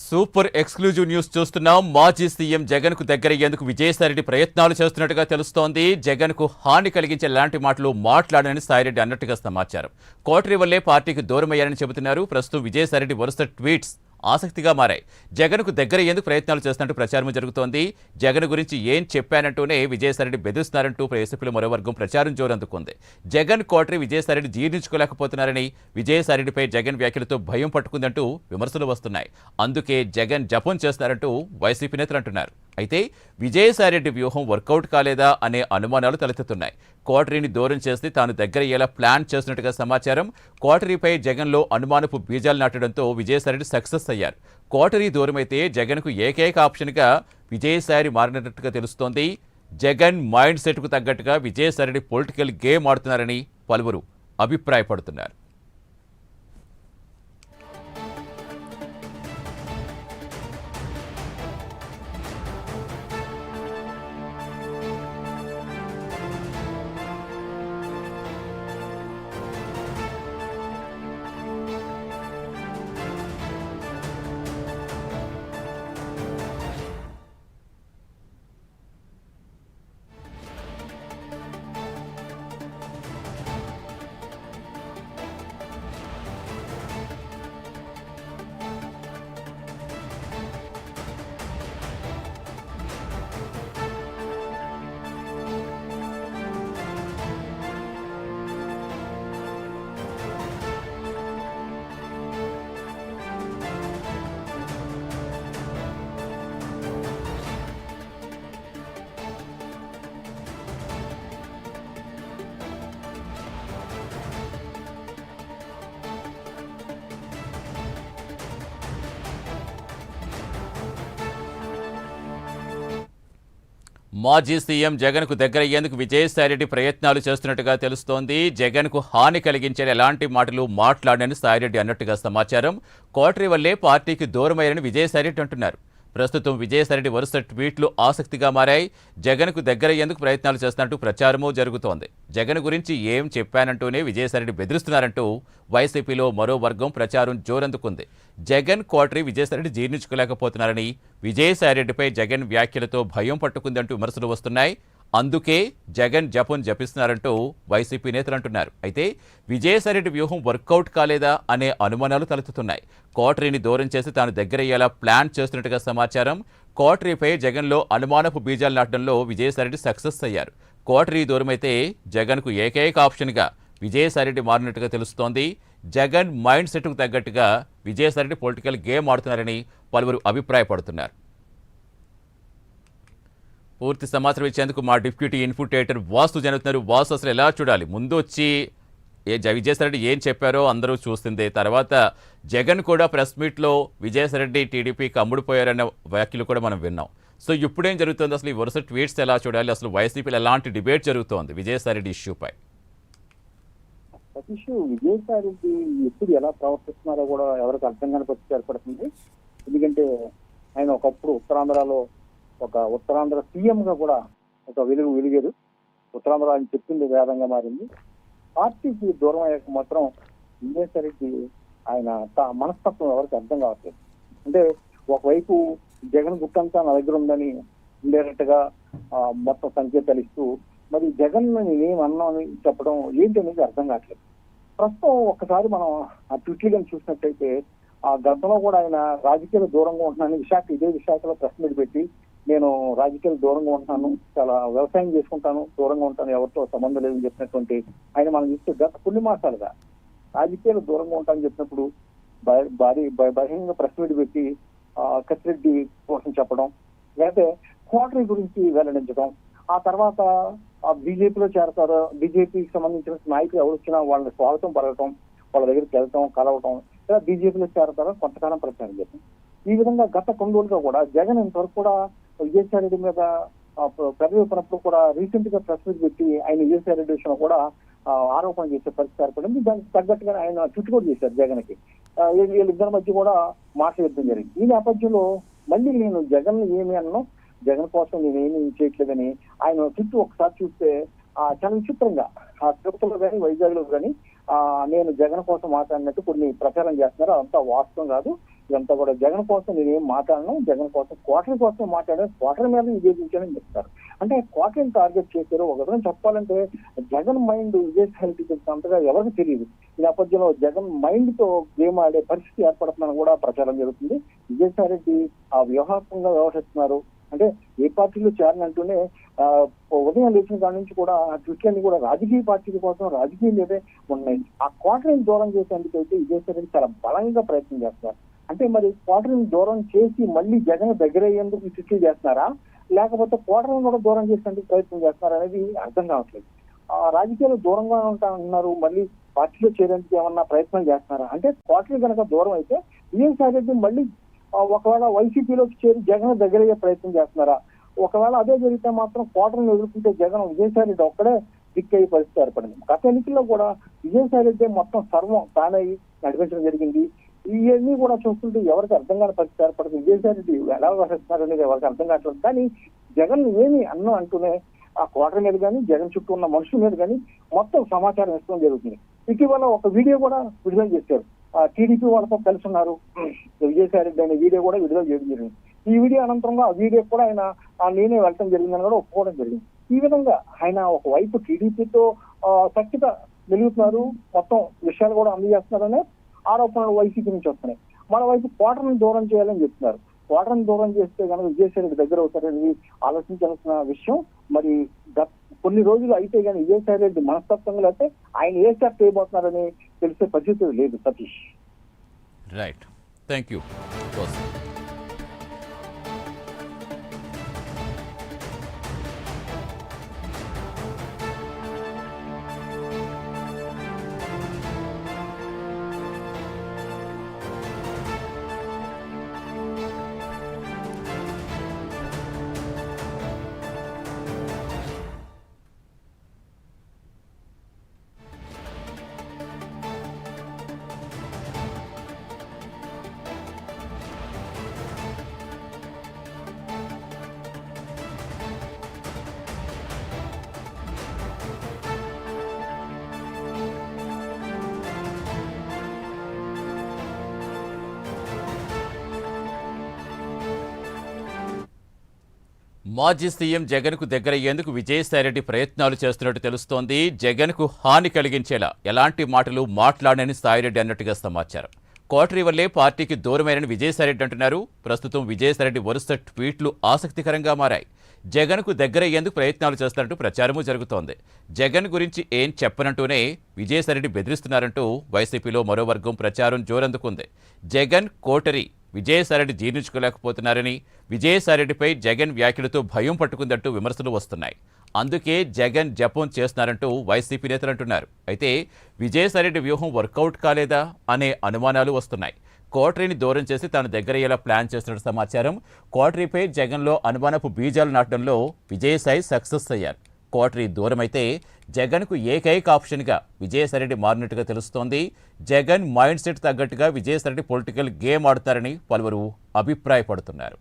Super exclusive news చూస్తున్నాం. మాజీ CM Jagan కు దగ్గరయ్యేందుకు విజయసాయిరెడ్డి ప్రయత్నాలు చేస్తున్నట్టుగా తెలుస్తోంది. జగన్ కు హాని కలిగించే లాంటి మాటలు మాట్లాడనని సాయిరెడ్డి అన్నట్టుగా సమాచారం. కోటరీ వల్లే పార్టీకి దూరమయ్యారని చెబుతున్నారు. ప్రస్తుతం విజయసాయిరెడ్డి వరుస ట్వీట్స్ ఆసక్తిగా మారాయి. జగన్ కు దగ్గరయ్యేందుకు ప్రయత్నాలు చేస్తున్నట్టు ప్రచారం జరుగుతోంది. జగన్ గురించి ఏం చెప్పానంటూనే విజయసాయిరెడ్డి బెదిరిస్తున్నారంటూ ఏసీపీలో మరో వర్గం ప్రచారం జోరందుకుంది. జగన్ కోటరీ విజయసాయిరెడ్డి జీర్ణించుకోలేకపోతున్నారని, విజయసాయిరెడ్డిపై జగన్ వ్యాఖ్యలతో భయం పట్టుకుందంటూ విమర్శలు వస్తున్నాయి. అందుకే జగన్ జపం చేస్తున్నారంటూ వైసీపీ నేతలు అంటున్నారు. అయితే విజయసాయిరెడ్డి వ్యూహం వర్కౌట్ కాలేదా అనే అనుమానాలు తలెత్తుతున్నాయి. కోటరీని దూరం చేసి తాను దగ్గరయ్యేలా ప్లాన్ చేస్తున్నట్టుగా సమాచారం. కోటరీపై జగన్లో అనుమానపు బీజాలు నాటడంతో విజయసాయిరెడ్డి సక్సెస్ అయ్యారు. కోటరీ దూరమైతే జగన్కు ఏకైక ఆప్షన్గా విజయసాయి మారినట్టుగా తెలుస్తోంది. జగన్ మైండ్ సెట్కు తగ్గట్టుగా విజయసాయిరెడ్డి పొలిటికల్ గేమ్ ఆడుతున్నారని పలువురు అభిప్రాయపడుతున్నారు. మాజీ సీఎం జగన్ కు దగ్గరయ్యేందుకు విజయసాయిరెడ్డి ప్రయత్నాలు చేస్తున్నట్టుగా తెలుస్తోంది. జగన్ కు హాని కలిగించే ఎలాంటి మాటలు మాట్లాడని సాయిరెడ్డి అన్నట్టుగా సమాచారం. కోటరీ వల్లే పార్టీకి దూరమయ్యారని విజయసాయిరెడ్డి అంటున్నారు. ప్రస్తుతం విజయసాయిరెడ్డి వరుస ట్వీట్లు ఆసక్తిగా మారాయి. జగన్ కు దగ్గరయ్యేందుకు ప్రయత్నాలు చేస్తున్నట్టు ప్రచారమూ జరుగుతోంది. జగన్ గురించి ఏం చెప్పానంటూనే విజయసాయిరెడ్డి బెదిరిస్తున్నారంటూ వైసీపీలో మరో వర్గం ప్రచారం జోరందుకుంది. జగన్ కోటరీ విజయసాయిరెడ్డి జీర్ణించుకోలేకపోతున్నారని, విజయసాయిరెడ్డిపై జగన్ వ్యాఖ్యలతో భయం పట్టుకుందంటూ విమర్శలు వస్తున్నాయి. అందుకే జగన్ జపం జపిస్తున్నారంటూ వైసీపీ నేతలు అంటున్నారు. అయితే విజయసాయిరెడ్డి వ్యూహం వర్కౌట్ కాలేదా అనే అనుమానాలు తలెత్తుతున్నాయి. కోటరీని దూరం చేసి తాను దగ్గరయ్యేలా ప్లాన్ చేస్తున్నట్టుగా సమాచారం. కోటరీపై జగన్లో అనుమానపు బీజాలు నాటడంలో విజయసాయిరెడ్డి సక్సెస్ అయ్యారు. కోటరీ దూరమైతే జగన్కు ఏకైక ఆప్షన్గా విజయసాయిరెడ్డి మారినట్టుగా తెలుస్తోంది. జగన్ మైండ్ సెట్కు తగ్గట్టుగా విజయసాయిరెడ్డి పొలిటికల్ గేమ్ ఆడుతున్నారని పలువురు అభిప్రాయపడుతున్నారు. పూర్తి సమాచారం ఇచ్చేందుకు మా డిప్యూటీ ఇన్పుట్ ఎడిటర్ వాసు జరుగుతున్నారు. వాసు, అసలు ఎలా చూడాలి? ముందు వచ్చి విజయసాయిరెడ్డి ఏం చెప్పారో అందరూ చూసిందే. తర్వాత జగన్ కూడా ప్రెస్ మీట్లో విజయసాయిరెడ్డి టీడీపీకి అమ్ముడుపోయారన్న వ్యాఖ్యలు కూడా మనం విన్నాం. సో ఇప్పుడేం జరుగుతుంది? అసలు ఈ వరుస ట్వీట్స్ ఎలా చూడాలి? అసలు వైసీపీలో ఎలాంటి డిబేట్ జరుగుతోంది విజయసాయిరెడ్డి ఇష్యూపై? సతీష్, విజయసాయిరెడ్డి ఎప్పుడు ఎలా ప్రవర్తిస్తున్నారో కూడా ఎవరికి అర్థం కాని పరిస్థితి ఏర్పడుతుంది. ఎందుకంటే ఆయన ఒకప్పుడు ఉత్తరాంధ్రలో ఒక ఉత్తరాంధ్ర సీఎం గా కూడా ఒక వెలిగారు. ఉత్తరాంధ్ర ఆయన చెప్పింది వేదంగా మారింది. పార్టీకి దూరం అయ్యాక మాత్రం విజయసాయిరెడ్డి ఆయన మనస్తత్వం ఎవరికి అర్థం కావట్లేదు. అంటే ఒకవైపు జగన్ గుట్టంతా నా దగ్గర ఉందని ఇండైరెక్ట్ గా మొత్తం సంకేతాలు ఇస్తూ, మరి జగన్ నేనేమన్నాని చెప్పడం ఏంటి అనేది అర్థం కావట్లేదు. ప్రస్తుతం ఒక్కసారి మనం ఆ ట్విట్లను చూసినట్టయితే ఆ గతంలో కూడా ఆయన రాజకీయాలు దూరంగా ఉంటున్నాను, ఇదే విశాఖలో ప్రెస్ మీట్ పెట్టి నేను రాజకీయాలు దూరంగా ఉంటున్నాను, చాలా వ్యవసాయం చేసుకుంటాను, దూరంగా ఉంటాను, ఎవరితో సంబంధం లేదని చెప్పినటువంటి ఆయన మనం చూస్తే గత కొన్ని మాసాలుగా రాజకీయాలు దూరంగా ఉంటానని చెప్పినప్పుడు బహిరంగ ప్రెస్ మీట్ పెట్టి కసిరెడ్డి కోసం చెప్పడం, లేకపోతే కోటరీ గురించి వెల్లడించడం, ఆ తర్వాత బీజేపీలో చేరతారు, బీజేపీకి సంబంధించిన నాయకులు ఎవరు వచ్చినా వాళ్ళని స్వాగతం పలకటం, వాళ్ళ దగ్గరికి వెళ్తాం, కలవటం, లేదా బీజేపీలో చేరతారో కొంతకాలం ప్రచారం చేస్తాం. ఈ విధంగా గత కొన్ని రోజులుగా కూడా జగన్ ఇంతవరకు కూడా విజయసాయిరెడ్డి మీద ప్రవేశించినప్పుడు కూడా రీసెంట్ గా ప్రెస్ మీట్ పెట్టి ఆయన విజయసాయిరెడ్డి విషయంలో కూడా ఆరోపణ చేసే పరిస్థితి ఏర్పడింది. దానికి తగ్గట్టుగా ఆయన ట్వీట్ కూడా చేశారు జగన్ కి. వీళ్ళిద్దరి మధ్య కూడా మాట యుద్ధం జరిగింది. ఈ నేపథ్యంలో మళ్ళీ నేను జగన్ ఏమి అన్నాను, జగన్ కోసం నేనేమి చేయట్లేదని ఆయన ట్వీట్ ఒకసారి చూస్తే చాలా విచిత్రంగా తిరుపతిలో కానీ వైజాగ్ లో కానీ నేను జగన్ కోసం మాట్లాడినట్టు కొన్ని ప్రచారం చేస్తున్నారు. అంతా వాస్తవం కాదు. ఇదంతా కూడా జగన్ కోసం నేనేం మాట్లాడను, జగన్ కోసం క్వార్టర్ కోసం మాట్లాడాను, క్వార్టర్ మీద విజయించానని చెప్తారు. అంటే క్వార్టర్ని టార్గెట్ చేశారు. ఒక విధంగా చెప్పాలంటే జగన్ మైండ్ విజయసాయి అంతగా ఎవరికి తెలియదు. ఈ నేపథ్యంలో జగన్ మైండ్ తో గేమ్ ఆడే పరిస్థితి ఏర్పడుతుందని కూడా ప్రచారం జరుగుతుంది. విజయసాయి రెడ్డి ఆ వ్యూహాత్మకంగా వ్యవహరిస్తున్నారు. అంటే ఏ పార్టీలో చేరనంటూనే ఉదయం లేచిన కాడి నుంచి కూడా ఆ ట్విట్లన్నీ కూడా రాజకీయ పార్టీల కోసం రాజకీయం మీదే ఉన్నాయి. ఆ క్వార్టర్ని దూరం చేసేందుకైతే విజయసాయి రెడ్డి చాలా బలంగా ప్రయత్నం చేస్తున్నారు. అంటే మరి క్వార్టర్ని దూరం చేసి మళ్ళీ జగన్ దగ్గర అయ్యేందుకు ట్విట్లు చేస్తున్నారా, లేకపోతే క్వార్టర్ని కూడా దూరం చేసేందుకు ప్రయత్నం చేస్తున్నారా అనేది అర్థం కావట్లేదు. రాజకీయాలు దూరంగా ఉంటామన్నారు, మళ్ళీ పార్టీలో చేరేందుకు ఏమన్నా ప్రయత్నం చేస్తున్నారా అంటే క్వార్టర్ కనుక దూరం అయితే విజయసాయి రెడ్డి మళ్ళీ ఒకవేళ వైసీపీలోకి చేరి జగన్ దగ్గర అయ్యే ప్రయత్నం చేస్తున్నారా? ఒకవేళ అదే జరిగితే మాత్రం క్వార్టర్ని ఎదుర్కొంటే జగన్ విజయసాయి రెడ్డి ఒక్కడే దిక్కయ్యే పరిస్థితి ఏర్పడింది. గత ఎన్నికల్లో కూడా విజయసాయి రెడ్డి మొత్తం సర్వం తానై నడిపించడం జరిగింది. ఇవన్నీ కూడా చూస్తుంటే ఎవరికి అర్థం కాని పరిస్థితి ఏర్పడుతుంది. విజయసాయి రెడ్డి ఎలా వ్యవహరిస్తున్నారు అనేది ఎవరికి అర్థం కావట్లేదు. కానీ జగన్ ఏమి అంటూనే ఆ క్వార్టర్ మీద కానీ జగన్ చుట్టూ ఉన్న మనుషుల మీద కానీ మొత్తం సమాచారం ఇస్తడం జరుగుతుంది. ఇటీవల ఒక వీడియో కూడా విడుదల చేశారు. టీడీపీ వాళ్ళతో కలిసి ఉన్నారు విజయసాయి రెడ్డి అనే వీడియో కూడా విడుదల చేయడం జరిగింది. ఈ వీడియో అనంతరంగా ఆ వీడియో కూడా ఆయన నేనే వెళ్ళటం జరిగిందని కూడా ఒప్పుకోవడం జరిగింది. ఈ విధంగా ఆయన ఒకవైపు టీడీపీతో సఖ్యత వెలుగుతున్నారు, మొత్తం విషయాలు కూడా అందజేస్తున్నారనే ఆరోపణలు వైసీపీ నుంచి వస్తున్నాయి. మరోవైపు క్వార్టర్ని దూరం చేయాలని చెప్తున్నారు. క్వార్టర్ని దూరం చేస్తే కనుక విజయసాయి రెడ్డి దగ్గర అవుతారనేది ఆలోచించాల్సిన విషయం. మరి కొన్ని రోజులు అయితే కానీ విజయసాయి రెడ్డి మనస్తత్వంగా అయితే ఆయన ఏ స్టెప్ చేయబోతున్నారని తెలిసే పరిస్థితి లేదు. Satish, right, thank you. మాజీ సీఎం జగన్కు దగ్గరయ్యేందుకు విజయసాయిరెడ్డి ప్రయత్నాలు చేస్తున్నట్టు తెలుస్తోంది. జగన్కు హాని కలిగించేలా ఎలాంటి మాటలు మాట్లాడని సాయిరెడ్డి అన్నట్టుగా సమాచారం. కోటరీ వల్లే పార్టీకి దూరమైనని విజయసాయిరెడ్డి అంటున్నారు. ప్రస్తుతం విజయసాయిరెడ్డి వరుస ట్వీట్లు ఆసక్తికరంగా మారాయి. జగన్కు దగ్గరయ్యేందుకు ప్రయత్నాలు చేస్తున్నట్టు ప్రచారమూ జరుగుతోంది. జగన్ గురించి ఏం చెప్పనంటూనే విజయసాయిరెడ్డి బెదిరిస్తున్నారంటూ వైసీపీలో మరో వర్గం ప్రచారం జోరందుకుంది. జగన్ కోటరీ విజయసాయిరెడ్డి జీర్ణించుకోలేకపోతున్నారని, విజయసాయిరెడ్డిపై జగన్ వ్యాఖ్యలతో భయం పట్టుకుందంటూ విమర్శలు వస్తున్నాయి. అందుకే జగన్ జపం చేస్తున్నారంటూ వైసీపీ నేతలు అంటున్నారు. అయితే విజయసాయిరెడ్డి వ్యూహం వర్కౌట్ కాలేదా అనే అనుమానాలు వస్తున్నాయి. కోటరీని దూరం చేసి తాను దగ్గరయ్యేలా ప్లాన్ చేస్తున్న సమాచారం. కోటరీపై జగన్లో అనుమానపు బీజాలు నాటడంలో విజయసాయి సక్సెస్ అయ్యారు. కోటరీ దూరమైతే జగన్కు ఏకైక ఆప్షన్గా విజయసాయిరెడ్డి మారినట్టుగా తెలుస్తోంది. జగన్ మైండ్ సెట్ తగ్గట్టుగా విజయసాయిరెడ్డి పొలిటికల్ గేమ్ ఆడుతారని పలువురు అభిప్రాయపడుతున్నారు.